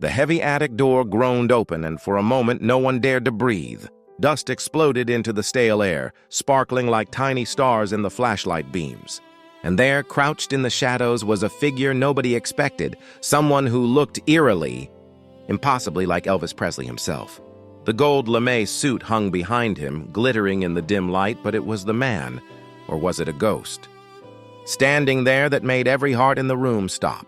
The heavy attic door groaned open, and for a moment no one dared to breathe. Dust exploded into the stale air, sparkling like tiny stars in the flashlight beams. And there, crouched in the shadows, was a figure nobody expected, someone who looked eerily, impossibly like Elvis Presley himself. The gold lame suit hung behind him, glittering in the dim light, but it was the man, or was it a ghost? Standing there that made every heart in the room stop.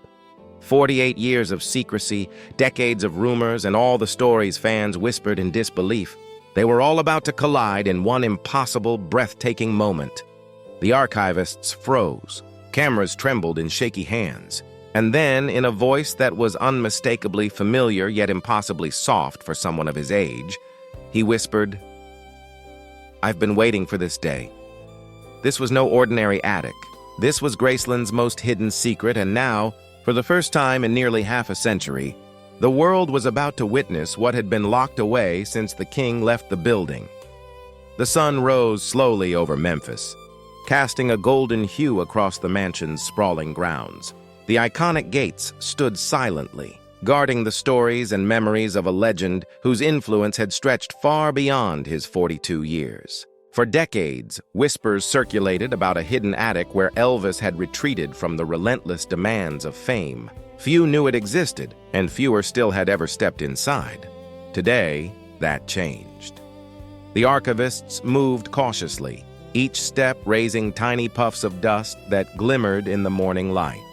48 years of secrecy, decades of rumors, and all the stories fans whispered in disbelief. They were all about to collide in one impossible, breathtaking moment. The archivists froze. Cameras trembled in shaky hands. And then, in a voice that was unmistakably familiar yet impossibly soft for someone of his age, he whispered, "I've been waiting for this day." This was no ordinary attic. This was Graceland's most hidden secret, and now, for the first time in nearly half a century, the world was about to witness what had been locked away since the king left the building. The sun rose slowly over Memphis, casting a golden hue across the mansion's sprawling grounds. The iconic gates stood silently, guarding the stories and memories of a legend whose influence had stretched far beyond his 42 years. For decades, whispers circulated about a hidden attic where Elvis had retreated from the relentless demands of fame. Few knew it existed, and fewer still had ever stepped inside. Today, that changed. The archivists moved cautiously, each step raising tiny puffs of dust that glimmered in the morning light.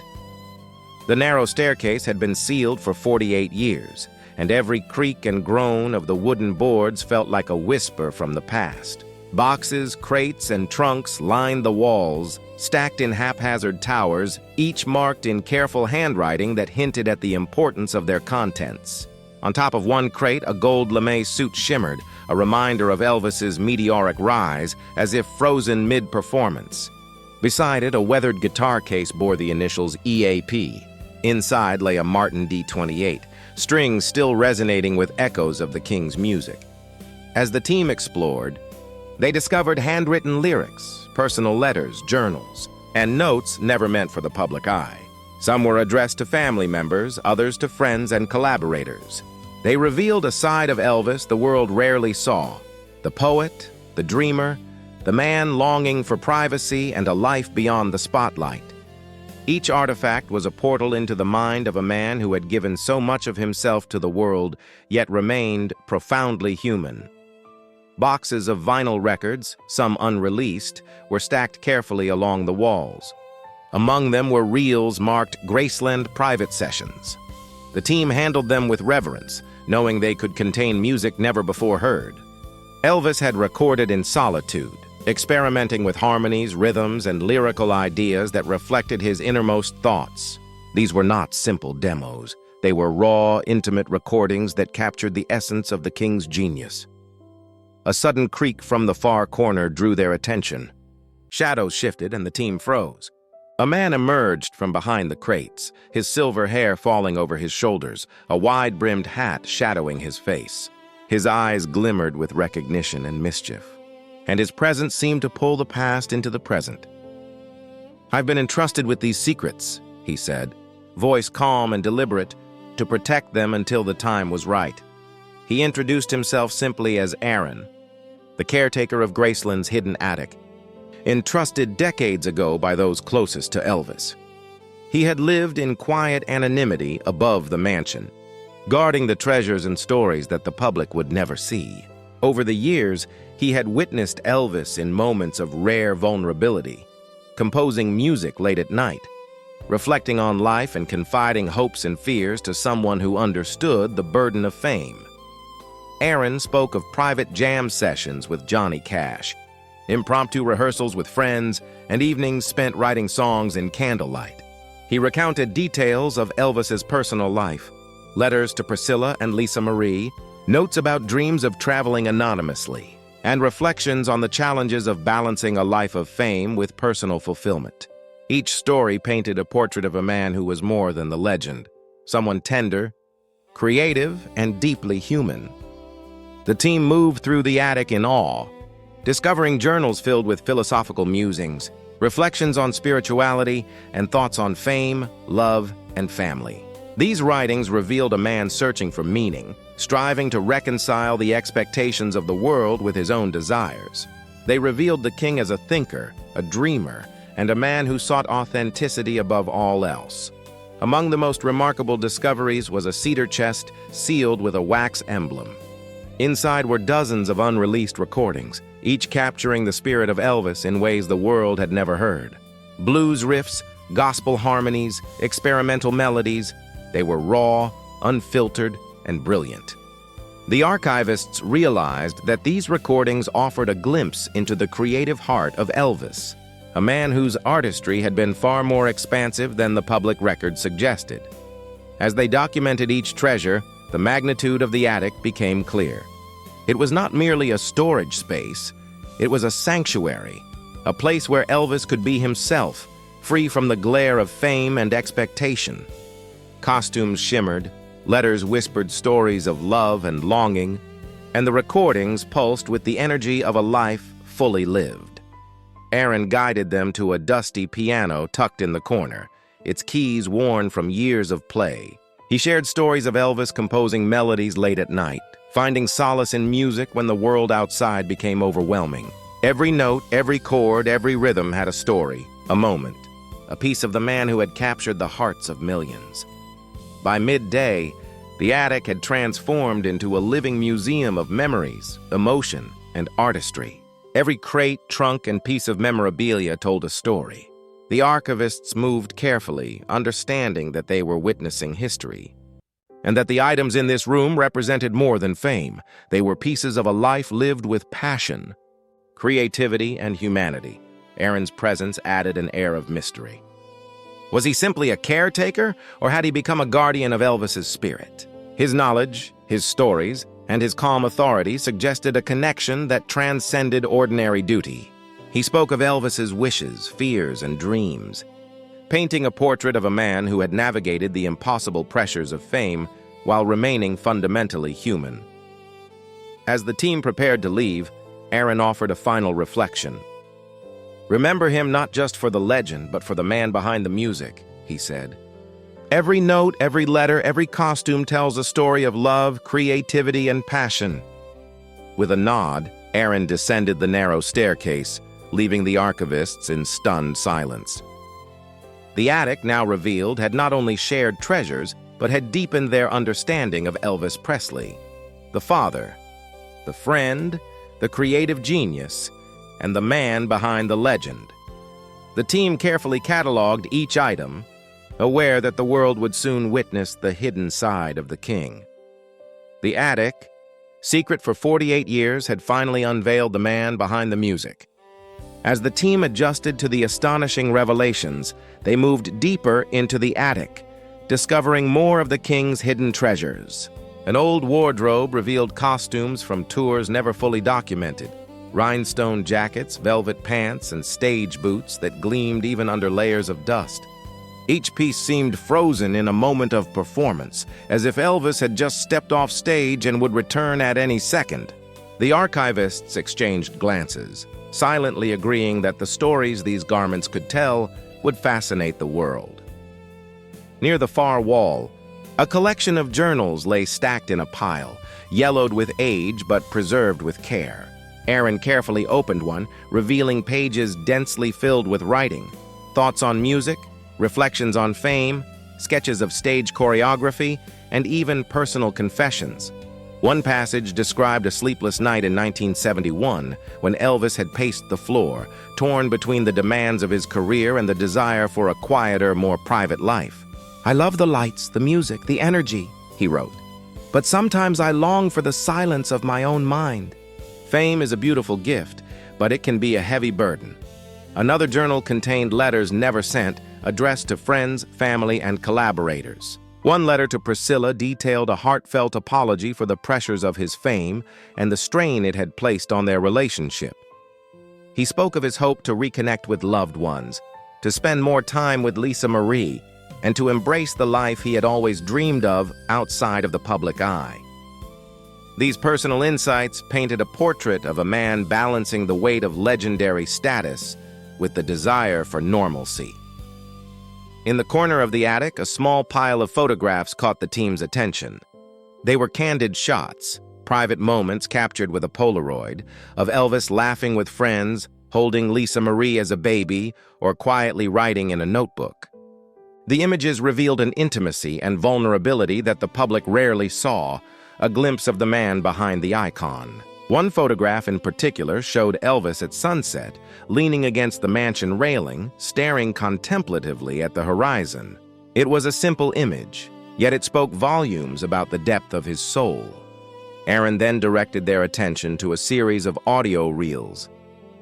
The narrow staircase had been sealed for 48 years, and every creak and groan of the wooden boards felt like a whisper from the past. Boxes, crates, and trunks lined the walls, stacked in haphazard towers, each marked in careful handwriting that hinted at the importance of their contents. On top of one crate, a gold lame suit shimmered, a reminder of Elvis's meteoric rise, as if frozen mid-performance. Beside it, a weathered guitar case bore the initials EAP. Inside lay a Martin D-28, strings still resonating with echoes of the king's music. As the team explored, they discovered handwritten lyrics, personal letters, journals, and notes never meant for the public eye. Some were addressed to family members, others to friends and collaborators. They revealed a side of Elvis the world rarely saw: the poet, the dreamer, the man longing for privacy and a life beyond the spotlight. Each artifact was a portal into the mind of a man who had given so much of himself to the world, yet remained profoundly human. Boxes of vinyl records, some unreleased, were stacked carefully along the walls. Among them were reels marked Graceland Private Sessions. The team handled them with reverence, knowing they could contain music never before heard. Elvis had recorded in solitude, experimenting with harmonies, rhythms, and lyrical ideas that reflected his innermost thoughts. These were not simple demos. They were raw, intimate recordings that captured the essence of the king's genius. A sudden creak from the far corner drew their attention. Shadows shifted and the team froze. A man emerged from behind the crates, his silver hair falling over his shoulders, a wide-brimmed hat shadowing his face. His eyes glimmered with recognition and mischief, and his presence seemed to pull the past into the present. "I've been entrusted with these secrets," he said, voice calm and deliberate, to protect them until the time was right. He introduced himself simply as Aaron, the caretaker of Graceland's hidden attic, entrusted decades ago by those closest to Elvis. He had lived in quiet anonymity above the mansion, guarding the treasures and stories that the public would never see. Over the years, he had witnessed Elvis in moments of rare vulnerability, composing music late at night, reflecting on life and confiding hopes and fears to someone who understood the burden of fame. Aaron spoke of private jam sessions with Johnny Cash, impromptu rehearsals with friends, and evenings spent writing songs in candlelight. He recounted details of Elvis's personal life, letters to Priscilla and Lisa Marie, notes about dreams of traveling anonymously, and reflections on the challenges of balancing a life of fame with personal fulfillment. Each story painted a portrait of a man who was more than the legend, someone tender, creative, and deeply human. The team moved through the attic in awe, discovering journals filled with philosophical musings, reflections on spirituality, and thoughts on fame, love, and family. These writings revealed a man searching for meaning, striving to reconcile the expectations of the world with his own desires. They revealed the king as a thinker, a dreamer, and a man who sought authenticity above all else. Among the most remarkable discoveries was a cedar chest sealed with a wax emblem. Inside were dozens of unreleased recordings, each capturing the spirit of Elvis in ways the world had never heard. Blues riffs, gospel harmonies, experimental melodies, they were raw, unfiltered, and brilliant. The archivists realized that these recordings offered a glimpse into the creative heart of Elvis, a man whose artistry had been far more expansive than the public record suggested. As they documented each treasure, the magnitude of the attic became clear. It was not merely a storage space, it was a sanctuary, a place where Elvis could be himself, free from the glare of fame and expectation. Costumes shimmered, letters whispered stories of love and longing, and the recordings pulsed with the energy of a life fully lived. Aaron guided them to a dusty piano tucked in the corner, its keys worn from years of play. He shared stories of Elvis composing melodies late at night, finding solace in music when the world outside became overwhelming. Every note, every chord, every rhythm had a story, a moment, a piece of the man who had captured the hearts of millions. By midday, the attic had transformed into a living museum of memories, emotion, and artistry. Every crate, trunk, and piece of memorabilia told a story. The archivists moved carefully, understanding that they were witnessing history, and that the items in this room represented more than fame. They were pieces of a life lived with passion, creativity, and humanity. Aaron's presence added an air of mystery. Was he simply a caretaker, or had he become a guardian of Elvis's spirit? His knowledge, his stories, and his calm authority suggested a connection that transcended ordinary duty. He spoke of Elvis's wishes, fears, and dreams, painting a portrait of a man who had navigated the impossible pressures of fame while remaining fundamentally human. As the team prepared to leave, Aaron offered a final reflection. "Remember him not just for the legend, but for the man behind the music," he said. "Every note, every letter, every costume tells a story of love, creativity, and passion." With a nod, Aaron descended the narrow staircase, leaving the archivists in stunned silence. The attic, now revealed, had not only shared treasures, but had deepened their understanding of Elvis Presley, the father, the friend, the creative genius, and the man behind the legend. The team carefully cataloged each item, aware that the world would soon witness the hidden side of the king. The attic, secret for 48 years, had finally unveiled the man behind the music. As the team adjusted to the astonishing revelations, they moved deeper into the attic, discovering more of the king's hidden treasures. An old wardrobe revealed costumes from tours never fully documented, rhinestone jackets, velvet pants, and stage boots that gleamed even under layers of dust. Each piece seemed frozen in a moment of performance, as if Elvis had just stepped off stage and would return at any second. The archivists exchanged glances, silently agreeing that the stories these garments could tell would fascinate the world. Near the far wall, a collection of journals lay stacked in a pile, yellowed with age but preserved with care. Aaron carefully opened one, revealing pages densely filled with writing, thoughts on music, reflections on fame, sketches of stage choreography, and even personal confessions. One passage described a sleepless night in 1971 when Elvis had paced the floor, torn between the demands of his career and the desire for a quieter, more private life. "I love the lights, the music, the energy," he wrote. "But sometimes I long for the silence of my own mind. Fame is a beautiful gift, but it can be a heavy burden." Another journal contained letters never sent, addressed to friends, family, and collaborators. One letter to Priscilla detailed a heartfelt apology for the pressures of his fame and the strain it had placed on their relationship. He spoke of his hope to reconnect with loved ones, to spend more time with Lisa Marie, and to embrace the life he had always dreamed of outside of the public eye. These personal insights painted a portrait of a man balancing the weight of legendary status with the desire for normalcy. In the corner of the attic, a small pile of photographs caught the team's attention. They were candid shots, private moments captured with a Polaroid, of Elvis laughing with friends, holding Lisa Marie as a baby, or quietly writing in a notebook. The images revealed an intimacy and vulnerability that the public rarely saw, a glimpse of the man behind the icon. One photograph in particular showed Elvis at sunset, leaning against the mansion railing, staring contemplatively at the horizon. It was a simple image, yet it spoke volumes about the depth of his soul. Aaron then directed their attention to a series of audio reels,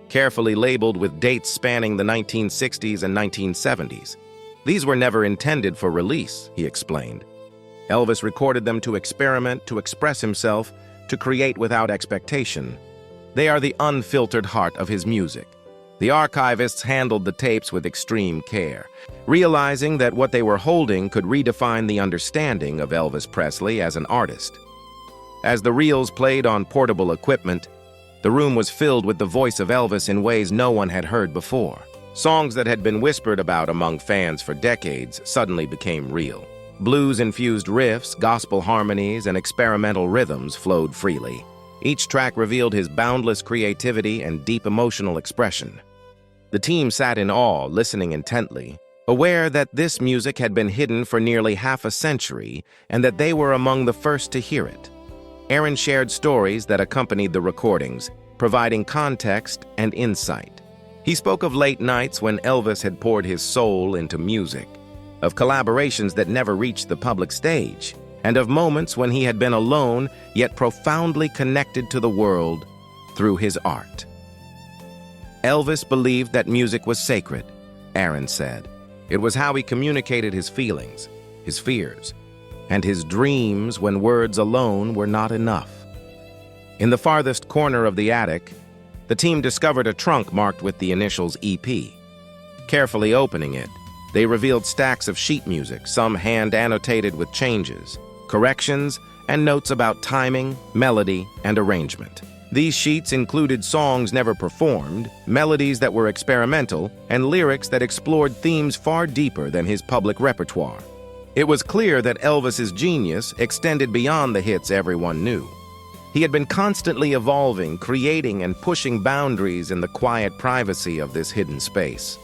carefully labeled with dates spanning the 1960s and 1970s. These were never intended for release, he explained. Elvis recorded them to experiment, to express himself, to create without expectation. They are the unfiltered heart of his music. The archivists handled the tapes with extreme care, realizing that what they were holding could redefine the understanding of Elvis Presley as an artist. As the reels played on portable equipment, the room was filled with the voice of Elvis in ways no one had heard before. Songs that had been whispered about among fans for decades suddenly became real. Blues-infused riffs, gospel harmonies, and experimental rhythms flowed freely. Each track revealed his boundless creativity and deep emotional expression. The team sat in awe, listening intently, aware that this music had been hidden for nearly half a century and that they were among the first to hear it. Aaron shared stories that accompanied the recordings, providing context and insight. He spoke of late nights when Elvis had poured his soul into music, of collaborations that never reached the public stage, and of moments when he had been alone yet profoundly connected to the world through his art. Elvis believed that music was sacred, Aaron said. It was how he communicated his feelings, his fears, and his dreams when words alone were not enough. In the farthest corner of the attic, the team discovered a trunk marked with the initials EP. Carefully opening it, they revealed stacks of sheet music, some hand-annotated with changes, corrections, and notes about timing, melody, and arrangement. These sheets included songs never performed, melodies that were experimental, and lyrics that explored themes far deeper than his public repertoire. It was clear that Elvis's genius extended beyond the hits everyone knew. He had been constantly evolving, creating, and pushing boundaries in the quiet privacy of this hidden space.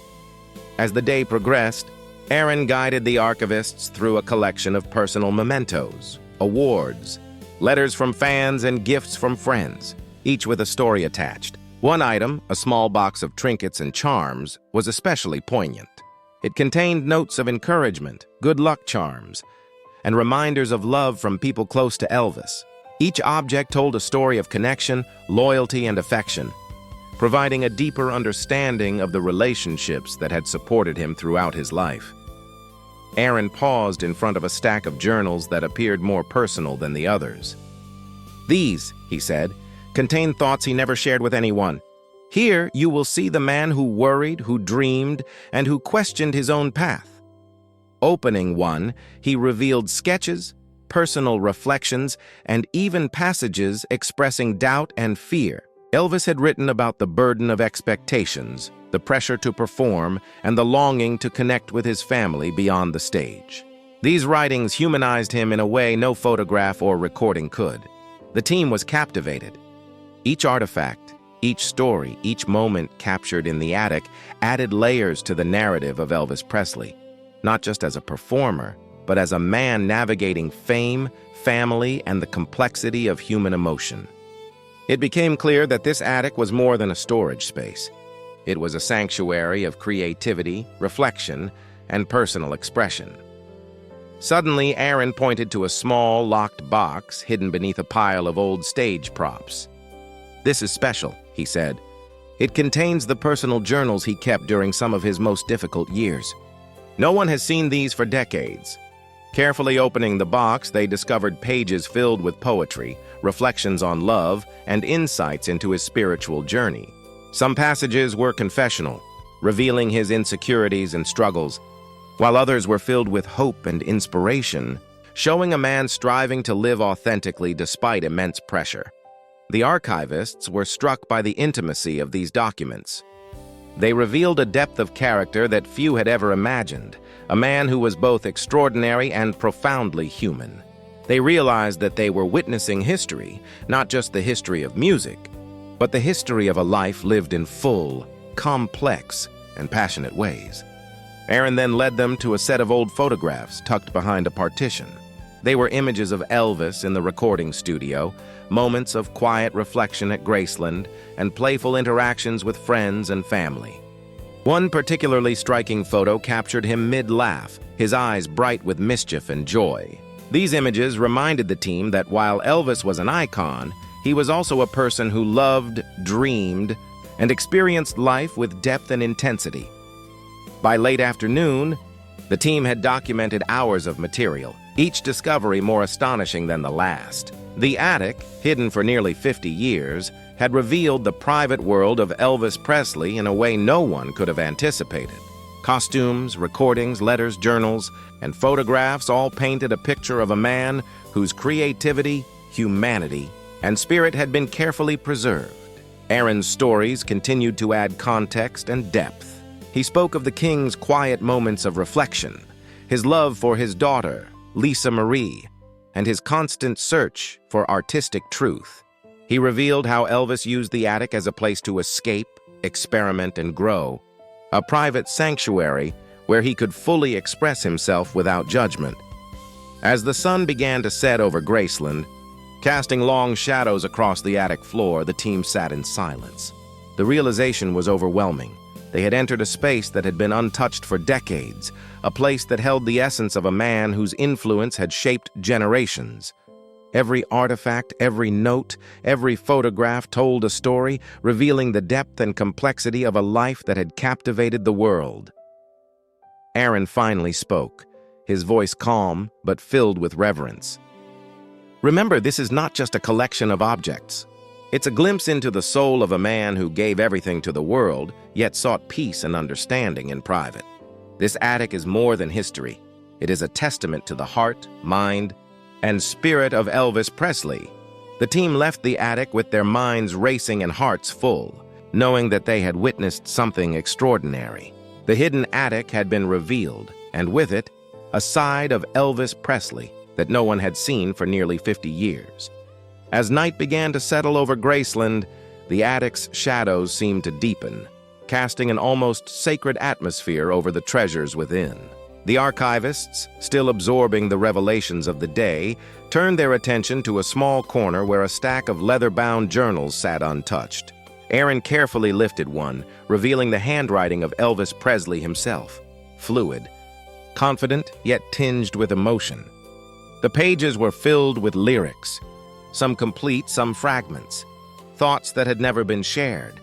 As the day progressed, Aaron guided the archivists through a collection of personal mementos, awards, letters from fans, and gifts from friends, each with a story attached. One item, a small box of trinkets and charms, was especially poignant. It contained notes of encouragement, good luck charms, and reminders of love from people close to Elvis. Each object told a story of connection, loyalty, and affection, providing a deeper understanding of the relationships that had supported him throughout his life. Aaron paused in front of a stack of journals that appeared more personal than the others. "These," he said, "contain thoughts he never shared with anyone. Here you will see the man who worried, who dreamed, and who questioned his own path." Opening one, he revealed sketches, personal reflections, and even passages expressing doubt and fear. Elvis had written about the burden of expectations, the pressure to perform, and the longing to connect with his family beyond the stage. These writings humanized him in a way no photograph or recording could. The team was captivated. Each artifact, each story, each moment captured in the attic added layers to the narrative of Elvis Presley, not just as a performer, but as a man navigating fame, family, and the complexity of human emotion. It became clear that this attic was more than a storage space. It was a sanctuary of creativity, reflection, and personal expression. Suddenly, Aaron pointed to a small, locked box hidden beneath a pile of old stage props. "This is special," he said. "It contains the personal journals he kept during some of his most difficult years. No one has seen these for decades." Carefully opening the box, they discovered pages filled with poetry, reflections on love, and insights into his spiritual journey. Some passages were confessional, revealing his insecurities and struggles, while others were filled with hope and inspiration, showing a man striving to live authentically despite immense pressure. The archivists were struck by the intimacy of these documents. They revealed a depth of character that few had ever imagined, a man who was both extraordinary and profoundly human. They realized that they were witnessing history, not just the history of music, but the history of a life lived in full, complex, and passionate ways. Aaron then led them to a set of old photographs tucked behind a partition. They were images of Elvis in the recording studio, moments of quiet reflection at Graceland, and playful interactions with friends and family. One particularly striking photo captured him mid-laugh, his eyes bright with mischief and joy. These images reminded the team that while Elvis was an icon, he was also a person who loved, dreamed, and experienced life with depth and intensity. By late afternoon, the team had documented hours of material, each discovery more astonishing than the last. The attic, hidden for nearly 50 years, had revealed the private world of Elvis Presley in a way no one could have anticipated. Costumes, recordings, letters, journals, and photographs all painted a picture of a man whose creativity, humanity, and spirit had been carefully preserved. Aaron's stories continued to add context and depth. He spoke of the king's quiet moments of reflection, his love for his daughter, Lisa Marie, and his constant search for artistic truth. He revealed how Elvis used the attic as a place to escape, experiment, and grow, a private sanctuary where he could fully express himself without judgment. As the sun began to set over Graceland, casting long shadows across the attic floor, the team sat in silence. The realization was overwhelming. They had entered a space that had been untouched for decades, a place that held the essence of a man whose influence had shaped generations. Every artifact, every note, every photograph told a story, revealing the depth and complexity of a life that had captivated the world. Aaron finally spoke, his voice calm but filled with reverence. Remember, this is not just a collection of objects. It's a glimpse into the soul of a man who gave everything to the world, yet sought peace and understanding in private. This attic is more than history. It is a testament to the heart, mind, and spirit of Elvis Presley. The team left the attic with their minds racing and hearts full, knowing that they had witnessed something extraordinary. The hidden attic had been revealed, and with it, a side of Elvis Presley that no one had seen for nearly 50 years. As night began to settle over Graceland, the attic's shadows seemed to deepen, casting an almost sacred atmosphere over the treasures within. The archivists, still absorbing the revelations of the day, turned their attention to a small corner where a stack of leather-bound journals sat untouched. Aaron carefully lifted one, revealing the handwriting of Elvis Presley himself, fluid, confident yet tinged with emotion. The pages were filled with lyrics, some complete, some fragments, thoughts that had never been shared,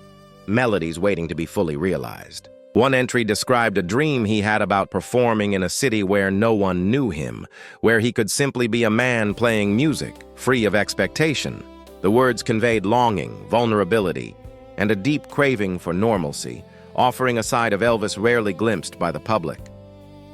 melodies waiting to be fully realized. One entry described a dream he had about performing in a city where no one knew him, where he could simply be a man playing music, free of expectation. The words conveyed longing, vulnerability, and a deep craving for normalcy, offering a side of Elvis rarely glimpsed by the public.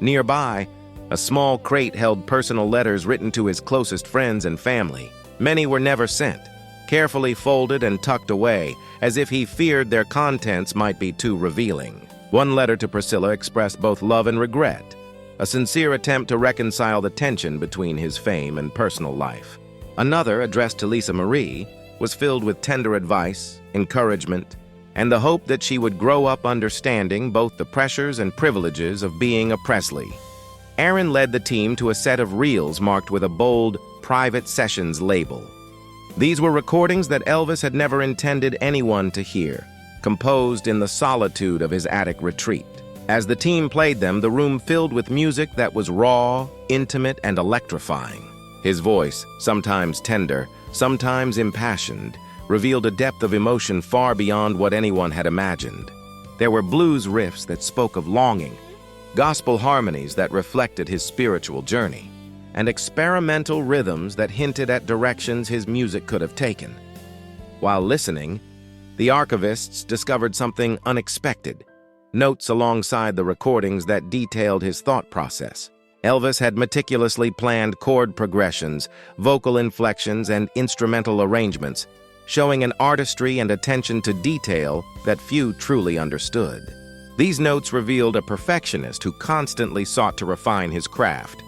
Nearby, a small crate held personal letters written to his closest friends and family. Many were never sent, carefully folded and tucked away, as if he feared their contents might be too revealing. One letter to Priscilla expressed both love and regret, a sincere attempt to reconcile the tension between his fame and personal life. Another, addressed to Lisa Marie, was filled with tender advice, encouragement, and the hope that she would grow up understanding both the pressures and privileges of being a Presley. Aaron led the team to a set of reels marked with a bold, Private Sessions label. These were recordings that Elvis had never intended anyone to hear, composed in the solitude of his attic retreat. As the team played them, the room filled with music that was raw, intimate, and electrifying. His voice, sometimes tender, sometimes impassioned, revealed a depth of emotion far beyond what anyone had imagined. There were blues riffs that spoke of longing, gospel harmonies that reflected his spiritual journey, and experimental rhythms that hinted at directions his music could have taken. While listening, the archivists discovered something unexpected, notes alongside the recordings that detailed his thought process. Elvis had meticulously planned chord progressions, vocal inflections, and instrumental arrangements, showing an artistry and attention to detail that few truly understood. These notes revealed a perfectionist who constantly sought to refine his craft,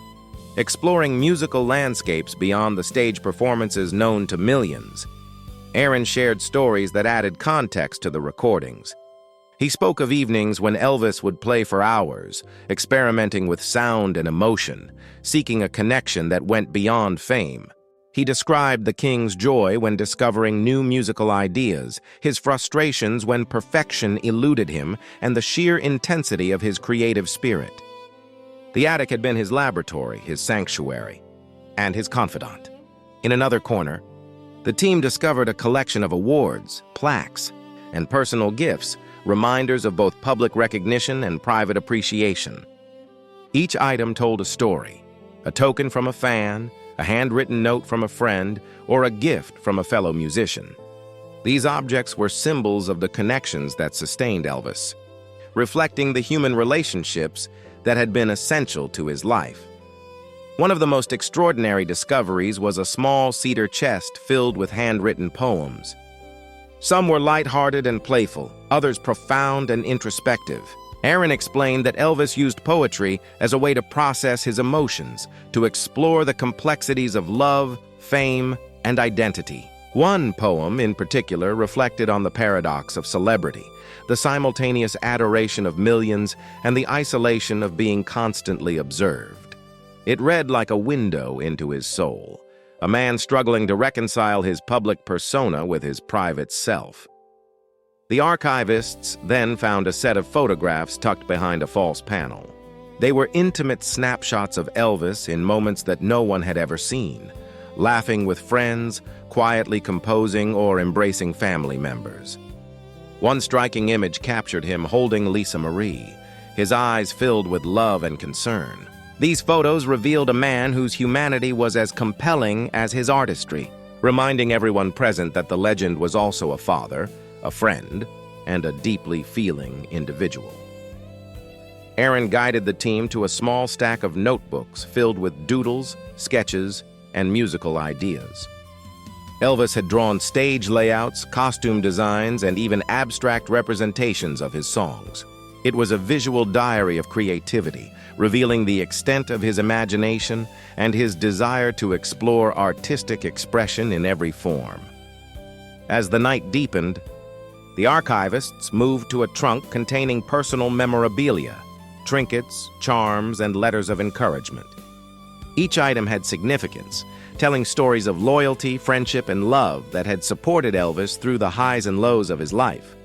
exploring musical landscapes beyond the stage performances known to millions. Aaron shared stories that added context to the recordings. He spoke of evenings when Elvis would play for hours, experimenting with sound and emotion, seeking a connection that went beyond fame. He described the king's joy when discovering new musical ideas, his frustrations when perfection eluded him, and the sheer intensity of his creative spirit. The attic had been his laboratory, his sanctuary, and his confidant. In another corner, the team discovered a collection of awards, plaques, and personal gifts, reminders of both public recognition and private appreciation. Each item told a story, a token from a fan, a handwritten note from a friend, or a gift from a fellow musician. These objects were symbols of the connections that sustained Elvis, reflecting the human relationships that had been essential to his life. One of the most extraordinary discoveries was a small cedar chest filled with handwritten poems. Some were lighthearted and playful, others profound and introspective. Aaron explained that Elvis used poetry as a way to process his emotions, to explore the complexities of love, fame, and identity. One poem in particular reflected on the paradox of celebrity, the simultaneous adoration of millions and the isolation of being constantly observed. It read like a window into his soul, a man struggling to reconcile his public persona with his private self. The archivists then found a set of photographs tucked behind a false panel. They were intimate snapshots of Elvis in moments that no one had ever seen, laughing with friends, quietly composing, or embracing family members. One striking image captured him holding Lisa Marie, his eyes filled with love and concern. These photos revealed a man whose humanity was as compelling as his artistry, reminding everyone present that the legend was also a father, a friend, and a deeply feeling individual. Aaron guided the team to a small stack of notebooks filled with doodles, sketches, and musical ideas. Elvis had drawn stage layouts, costume designs, and even abstract representations of his songs. It was a visual diary of creativity, revealing the extent of his imagination and his desire to explore artistic expression in every form. As the night deepened, the archivists moved to a trunk containing personal memorabilia, trinkets, charms, and letters of encouragement. Each item had significance, telling stories of loyalty, friendship, and love that had supported Elvis through the highs and lows of his life.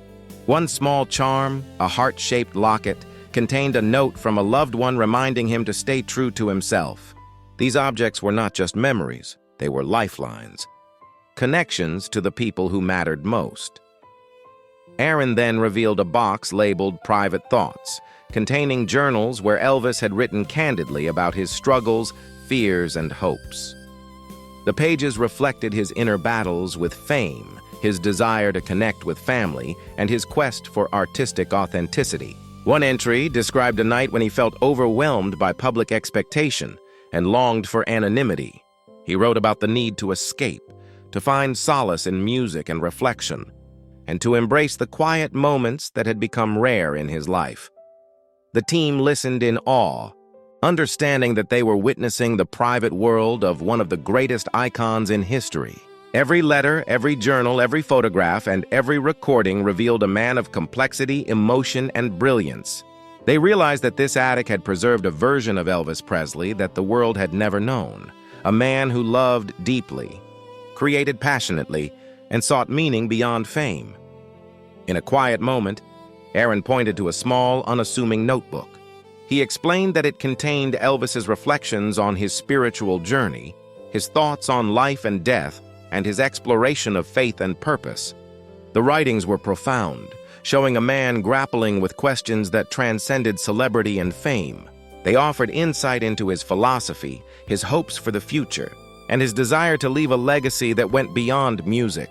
One small charm, a heart-shaped locket, contained a note from a loved one reminding him to stay true to himself. These objects were not just memories, they were lifelines, connections to the people who mattered most. Aaron then revealed a box labeled Private Thoughts, containing journals where Elvis had written candidly about his struggles, fears, and hopes. The pages reflected his inner battles with fame, his desire to connect with family, and his quest for artistic authenticity. One entry described a night when he felt overwhelmed by public expectation and longed for anonymity. He wrote about the need to escape, to find solace in music and reflection, and to embrace the quiet moments that had become rare in his life. The team listened in awe, understanding that they were witnessing the private world of one of the greatest icons in history. Every letter, every journal, every photograph, and every recording revealed a man of complexity, emotion, and brilliance. They realized that this attic had preserved a version of Elvis Presley that the world had never known, a man who loved deeply, created passionately, and sought meaning beyond fame. In a quiet moment, Aaron pointed to a small, unassuming notebook. He explained that it contained Elvis's reflections on his spiritual journey, his thoughts on life and death, and his exploration of faith and purpose. The writings were profound, showing a man grappling with questions that transcended celebrity and fame. They offered insight into his philosophy, his hopes for the future, and his desire to leave a legacy that went beyond music.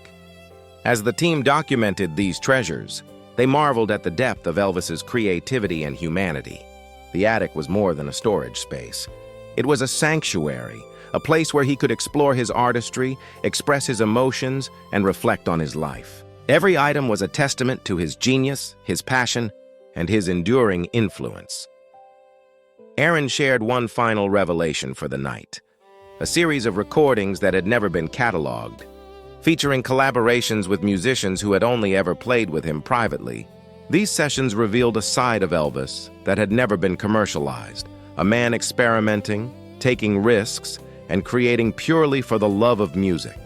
As the team documented these treasures, they marveled at the depth of Elvis's creativity and humanity. The attic was more than a storage space. It was a sanctuary, a place where he could explore his artistry, express his emotions, and reflect on his life. Every item was a testament to his genius, his passion, and his enduring influence. Aaron shared one final revelation for the night, a series of recordings that had never been cataloged, featuring collaborations with musicians who had only ever played with him privately. These sessions revealed a side of Elvis that had never been commercialized, a man experimenting, taking risks, and creating purely for the love of music.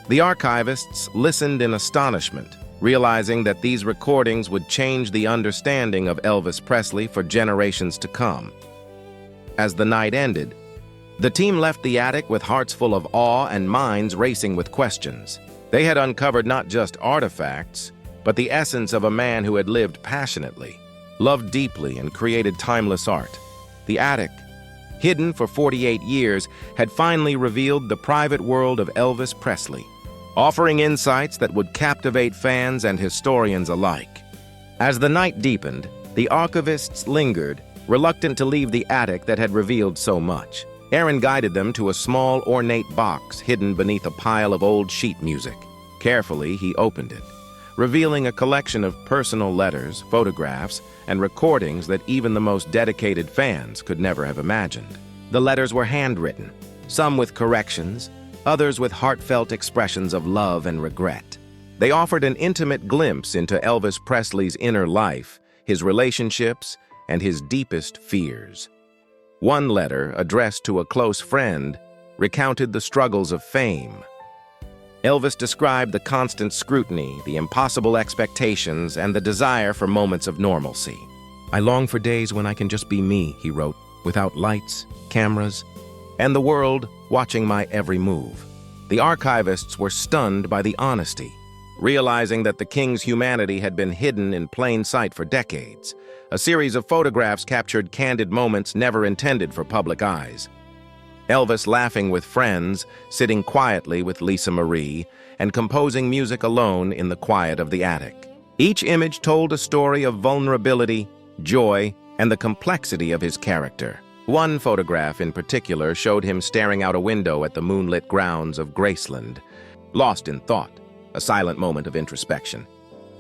The archivists listened in astonishment, realizing that these recordings would change the understanding of Elvis Presley for generations to come. As the night ended, the team left the attic with hearts full of awe and minds racing with questions. They had uncovered not just artifacts, but the essence of a man who had lived passionately, loved deeply, and created timeless art. The attic, hidden for 48 years, had finally revealed the private world of Elvis Presley, offering insights that would captivate fans and historians alike. As the night deepened, the archivists lingered, reluctant to leave the attic that had revealed so much. Aaron guided them to a small, ornate box hidden beneath a pile of old sheet music. Carefully, he opened it, revealing a collection of personal letters, photographs, and recordings that even the most dedicated fans could never have imagined. The letters were handwritten, some with corrections, others with heartfelt expressions of love and regret. They offered an intimate glimpse into Elvis Presley's inner life, his relationships, and his deepest fears. One letter, addressed to a close friend, recounted the struggles of fame. Elvis described the constant scrutiny, the impossible expectations, and the desire for moments of normalcy. "I long for days when I can just be me," he wrote, "without lights, cameras, and the world watching my every move." The archivists were stunned by the honesty, realizing that the king's humanity had been hidden in plain sight for decades. A series of photographs captured candid moments never intended for public eyes. Elvis laughing with friends, sitting quietly with Lisa Marie, and composing music alone in the quiet of the attic. Each image told a story of vulnerability, joy, and the complexity of his character. One photograph in particular showed him staring out a window at the moonlit grounds of Graceland, lost in thought, a silent moment of introspection,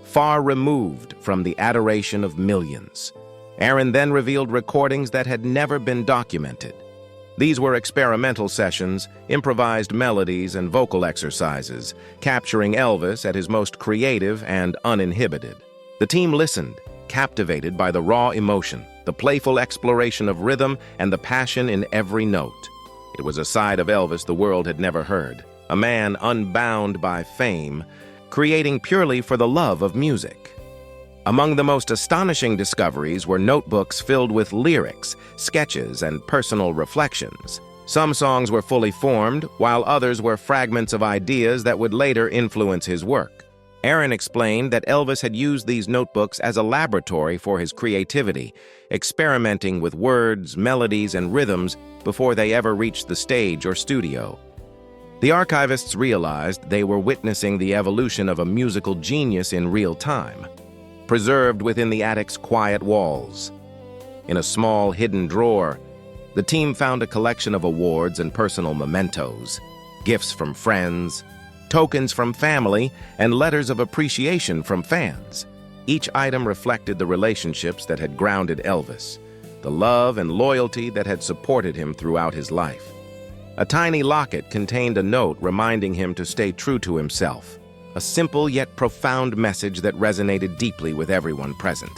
far removed from the adoration of millions. Aaron then revealed recordings that had never been documented. These were experimental sessions, improvised melodies, and vocal exercises, capturing Elvis at his most creative and uninhibited. The team listened, captivated by the raw emotion, the playful exploration of rhythm, and the passion in every note. It was a side of Elvis the world had never heard, a man unbound by fame, creating purely for the love of music. Among the most astonishing discoveries were notebooks filled with lyrics, sketches, and personal reflections. Some songs were fully formed, while others were fragments of ideas that would later influence his work. Aaron explained that Elvis had used these notebooks as a laboratory for his creativity, experimenting with words, melodies, and rhythms before they ever reached the stage or studio. The archivists realized they were witnessing the evolution of a musical genius in real time, preserved within the attic's quiet walls. In a small, hidden drawer, the team found a collection of awards and personal mementos, gifts from friends, tokens from family, and letters of appreciation from fans. Each item reflected the relationships that had grounded Elvis, the love and loyalty that had supported him throughout his life. A tiny locket contained a note reminding him to stay true to himself, a simple yet profound message that resonated deeply with everyone present.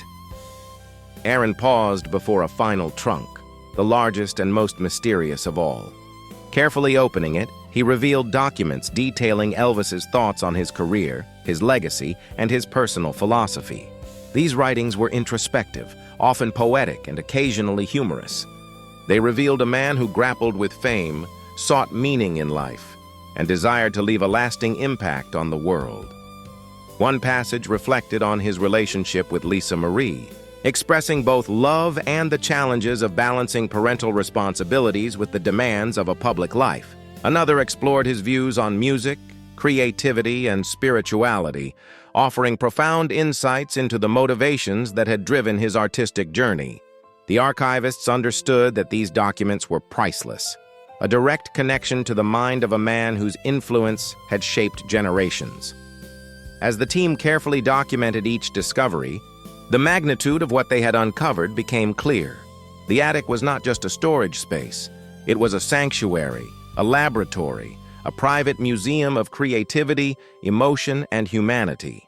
Aaron paused before a final trunk, the largest and most mysterious of all. Carefully opening it, he revealed documents detailing Elvis's thoughts on his career, his legacy, and his personal philosophy. These writings were introspective, often poetic and occasionally humorous. They revealed a man who grappled with fame, sought meaning in life, and desired to leave a lasting impact on the world. One passage reflected on his relationship with Lisa Marie, expressing both love and the challenges of balancing parental responsibilities with the demands of a public life. Another explored his views on music, creativity, and spirituality, offering profound insights into the motivations that had driven his artistic journey. The archivists understood that these documents were priceless, a direct connection to the mind of a man whose influence had shaped generations. As the team carefully documented each discovery, The magnitude of what they had uncovered became clear. The attic was not just a storage space. It was a sanctuary, a laboratory, a private museum of creativity, emotion, and humanity.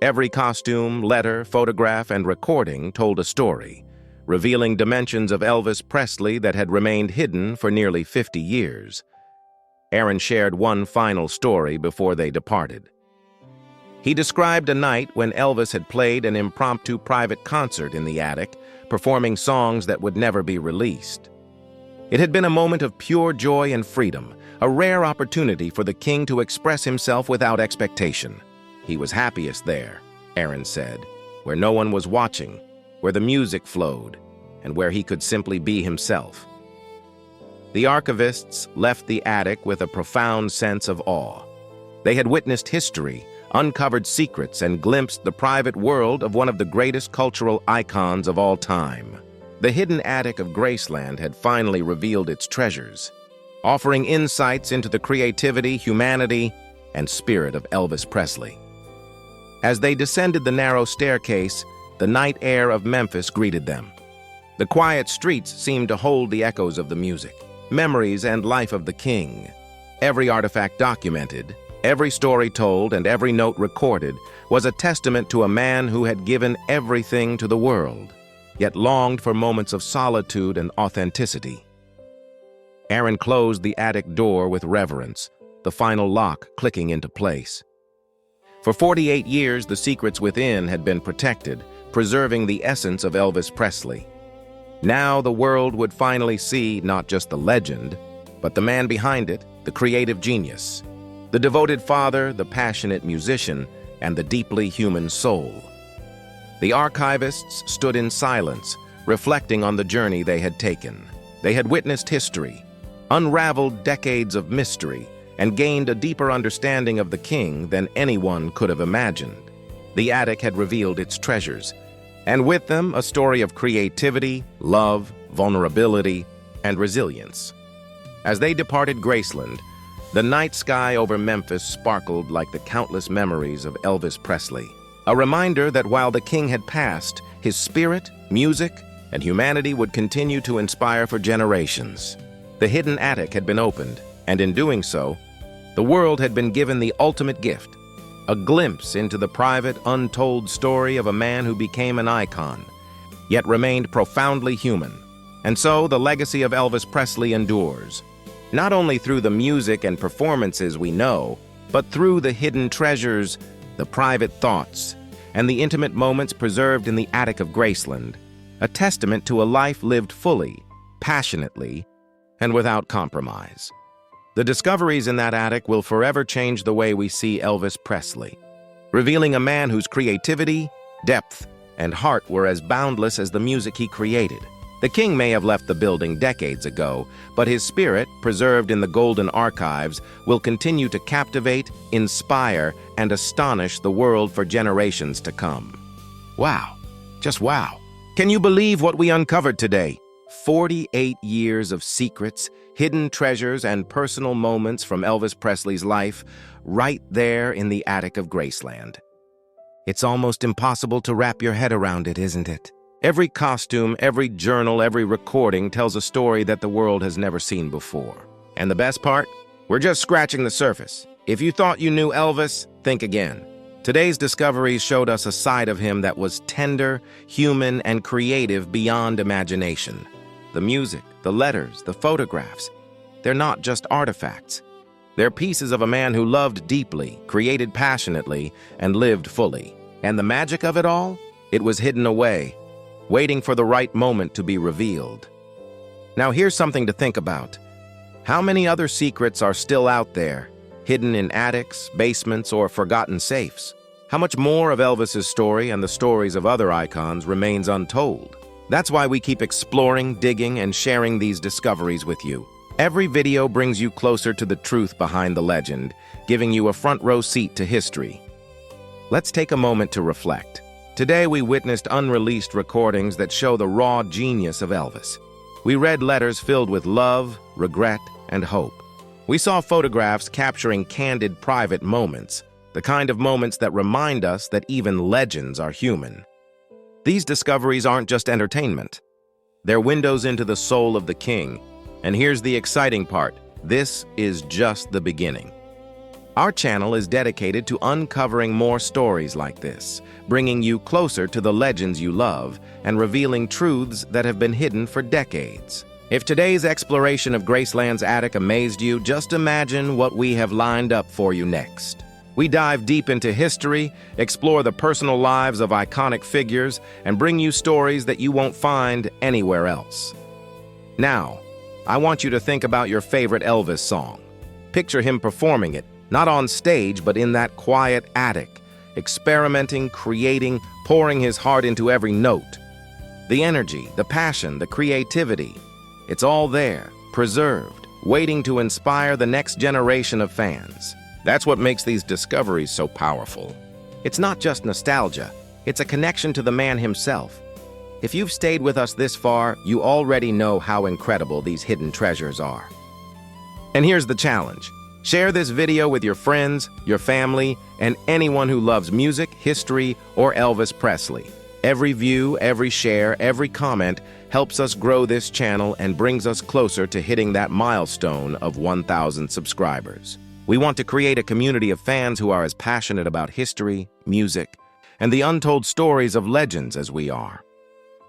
Every costume, letter, photograph, and recording told a story, revealing dimensions of Elvis Presley that had remained hidden for nearly 50 years. Aaron shared one final story before they departed. He described a night when Elvis had played an impromptu private concert in the attic, performing songs that would never be released. It had been a moment of pure joy and freedom, a rare opportunity for the king to express himself without expectation. He was happiest there, Aaron said, where no one was watching, where the music flowed, and where he could simply be himself. The archivists left the attic with a profound sense of awe. They had witnessed history, uncovered secrets, and glimpsed the private world of one of the greatest cultural icons of all time. The hidden attic of Graceland had finally revealed its treasures, offering insights into the creativity, humanity, and spirit of Elvis Presley. As they descended the narrow staircase, the night air of Memphis greeted them. The quiet streets seemed to hold the echoes of the music, memories, and life of the king. Every artifact documented, every story told, and every note recorded was a testament to a man who had given everything to the world, yet longed for moments of solitude and authenticity. Aaron closed the attic door with reverence, the final lock clicking into place. For 48 years, the secrets within had been protected, preserving the essence of Elvis Presley. Now the world would finally see not just the legend, but the man behind it, the creative genius, the devoted father, the passionate musician, and the deeply human soul. The archivists stood in silence, reflecting on the journey they had taken. They had witnessed history, unraveled decades of mystery, and gained a deeper understanding of the king than anyone could have imagined. The attic had revealed its treasures, and with them a story of creativity, love, vulnerability, and resilience. As they departed Graceland, the night sky over Memphis sparkled like the countless memories of Elvis Presley, a reminder that while the king had passed, his spirit, music, and humanity would continue to inspire for generations. The hidden attic had been opened, and in doing so, the world had been given the ultimate gift, a glimpse into the private, untold story of a man who became an icon, yet remained profoundly human. And so the legacy of Elvis Presley endures, not only through the music and performances we know, but through the hidden treasures, the private thoughts, and the intimate moments preserved in the attic of Graceland, a testament to a life lived fully, passionately, and without compromise. The discoveries in that attic will forever change the way we see Elvis Presley, revealing a man whose creativity, depth, and heart were as boundless as the music he created. The king may have left the building decades ago, but his spirit, preserved in the golden archives, will continue to captivate, inspire, and astonish the world for generations to come. Wow. Just wow. Can you believe what we uncovered today? 48 years of secrets, hidden treasures, and personal moments from Elvis Presley's life, right there in the attic of Graceland. It's almost impossible to wrap your head around it, isn't it? Every costume, every journal, every recording tells a story that the world has never seen before. And the best part? We're just scratching the surface. If you thought you knew Elvis, think again. Today's discoveries showed us a side of him that was tender, human, and creative beyond imagination. The music, the letters, the photographs, they're not just artifacts. They're pieces of a man who loved deeply, created passionately, and lived fully. And the magic of it all? It was hidden away, waiting for the right moment to be revealed. Now here's something to think about. How many other secrets are still out there, hidden in attics, basements, or forgotten safes? How much more of Elvis's story and the stories of other icons remains untold? That's why we keep exploring, digging, and sharing these discoveries with you. Every video brings you closer to the truth behind the legend, giving you a front-row seat to history. Let's take a moment to reflect. Today we witnessed unreleased recordings that show the raw genius of Elvis. We read letters filled with love, regret, and hope. We saw photographs capturing candid private moments, the kind of moments that remind us that even legends are human. These discoveries aren't just entertainment. They're windows into the soul of the king. And here's the exciting part. This is just the beginning. Our channel is dedicated to uncovering more stories like this, bringing you closer to the legends you love and revealing truths that have been hidden for decades. If today's exploration of Graceland's attic amazed you, just imagine what we have lined up for you next. We dive deep into history, explore the personal lives of iconic figures, and bring you stories that you won't find anywhere else. Now, I want you to think about your favorite Elvis song. Picture him performing it, not on stage, but in that quiet attic, experimenting, creating, pouring his heart into every note. The energy, the passion, the creativity, it's all there, preserved, waiting to inspire the next generation of fans. That's what makes these discoveries so powerful. It's not just nostalgia, it's a connection to the man himself. If you've stayed with us this far, you already know how incredible these hidden treasures are. And here's the challenge. Share this video with your friends, your family, and anyone who loves music, history, or Elvis Presley. Every view, every share, every comment helps us grow this channel and brings us closer to hitting that milestone of 1,000 subscribers. We want to create a community of fans who are as passionate about history, music, and the untold stories of legends as we are.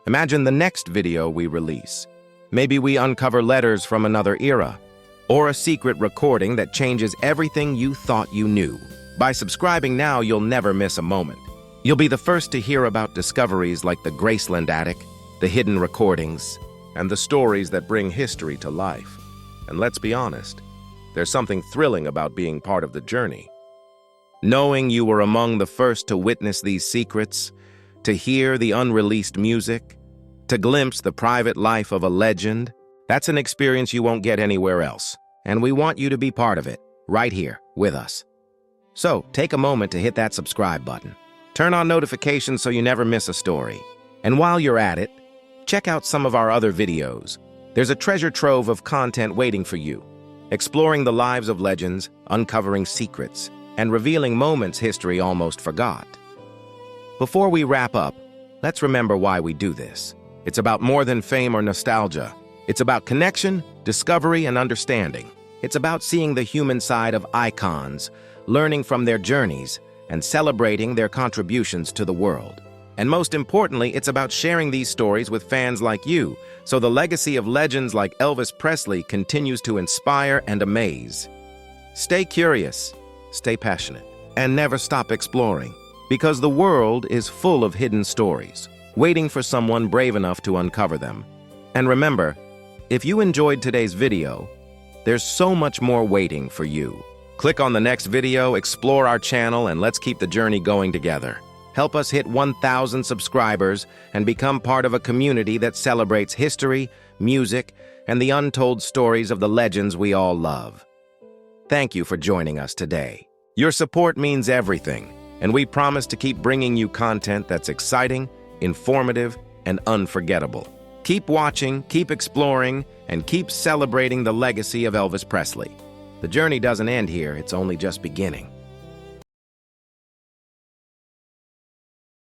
Imagine the next video we release. Maybe we uncover letters from another era, or a secret recording that changes everything you thought you knew. By subscribing now, you'll never miss a moment. You'll be the first to hear about discoveries like the Graceland attic, the hidden recordings, and the stories that bring history to life. And let's be honest, there's something thrilling about being part of the journey. Knowing you were among the first to witness these secrets, to hear the unreleased music, to glimpse the private life of a legend, that's an experience you won't get anywhere else, and we want you to be part of it, right here, with us. So, take a moment to hit that subscribe button. Turn on notifications so you never miss a story. And while you're at it, check out some of our other videos. There's a treasure trove of content waiting for you, exploring the lives of legends, uncovering secrets, and revealing moments history almost forgot. Before we wrap up, let's remember why we do this. It's about more than fame or nostalgia. It's about connection, discovery, and understanding. It's about seeing the human side of icons, learning from their journeys, and celebrating their contributions to the world. And most importantly, it's about sharing these stories with fans like you, so the legacy of legends like Elvis Presley continues to inspire and amaze. Stay curious, stay passionate, and never stop exploring, because the world is full of hidden stories, waiting for someone brave enough to uncover them. And remember, if you enjoyed today's video, there's so much more waiting for you. Click on the next video, explore our channel, and let's keep the journey going together. Help us hit 1,000 subscribers and become part of a community that celebrates history, music, and the untold stories of the legends we all love. Thank you for joining us today. Your support means everything, and we promise to keep bringing you content that's exciting, informative, and unforgettable. Keep watching, keep exploring, and keep celebrating the legacy of Elvis Presley. The journey doesn't end here, it's only just beginning.